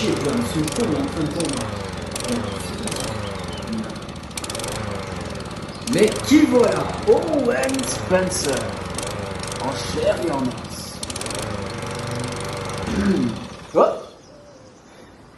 chier, John, c'est une con, en fin de compte. Mais qui voilà? Owen Spencer, en chair et en os. Oh.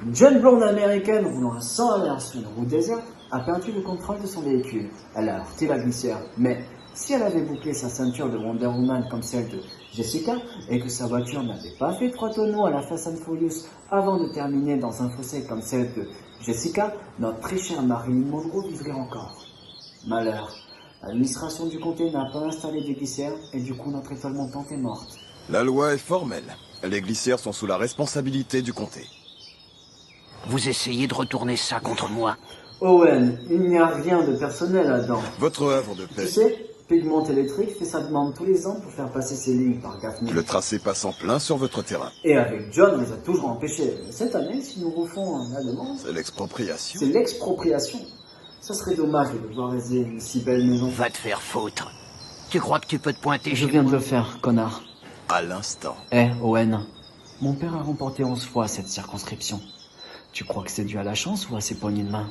Une jeune blonde américaine roulant à 100 à l'heure sur une route déserte a perdu le contrôle de son véhicule. Elle a heurté la glissière, mais si elle avait bouclé sa ceinture de Wonder Woman comme celle de Jessica et que sa voiture n'avait pas fait 3 tonneaux à la Fast and Furious avant de terminer dans un fossé comme celle de Jessica, notre très chère Marilyn Monroe vivrait encore. Malheur, l'administration du comté n'a pas installé de glissière et du coup notre étoile montante est morte. La loi est formelle. Les glissières sont sous la responsabilité du comté. Vous essayez de retourner ça contre moi? Owen, il n'y a rien de personnel là-dedans. Votre œuvre de paix. Tu sais, Pigment Electric fait sa demande tous les ans pour faire passer ses lignes par Gaffney. Le tracé passe en plein sur votre terrain. Et avec John, on les a toujours empêchés. Cette année, si nous refont la demande, C'est l'expropriation. c'est l'expropriation. Ça serait dommage de devoir raser une si belle maison. Va te faire foutre. Tu crois que tu peux te pointer Je chez viens de moi? le faire, connard. À l'instant. Owen, mon père a remporté 11 fois cette circonscription. Tu crois que c'est dû à la chance ou à ses poignées de main?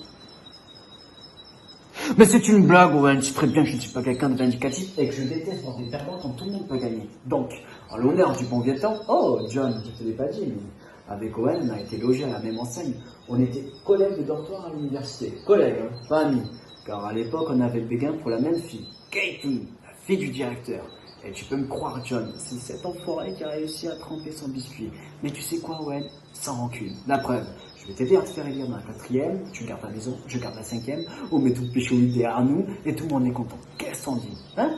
Mais c'est une blague, Owen. Tu sais très bien que je ne suis pas quelqu'un de vindicatif et que je déteste voir des perdants quand tout le monde peut gagner. Donc, en l'honneur du bon vieux temps, oh, John, je te l'ai pas dit, mais avec Owen, on a été logés à la même enseigne. On était collègues de dortoir à l'université. Collègues, hein, pas amis. Car à l'époque, on avait le béguin pour la même fille. Katie, la fille du directeur. Et tu peux me croire, John, c'est cet enfoiré qui a réussi à tremper son biscuit. Mais tu sais quoi, Owen? Sans rancune. La preuve. Je vais t'aider à te faire élire dans la 4e, tu gardes la maison, je garde la 5e, on met tout le péché derrière nous, et tout le monde est content. Qu'est-ce qu'on dit, hein?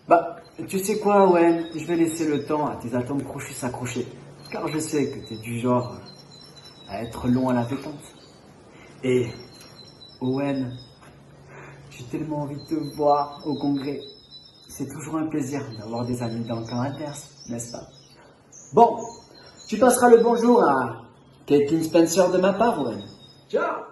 Bah, tu sais quoi, Owen? Je vais laisser le temps à tes atomes crochus s'accrocher. Car je sais que t'es du genre à être long à la détente. Et, Owen, j'ai tellement envie de te voir au congrès. C'est toujours un plaisir d'avoir des amis dans le camp adverse, n'est-ce pas? Bon, tu passeras le bonjour à Caitlin Spencer de ma part, Owen. Ciao!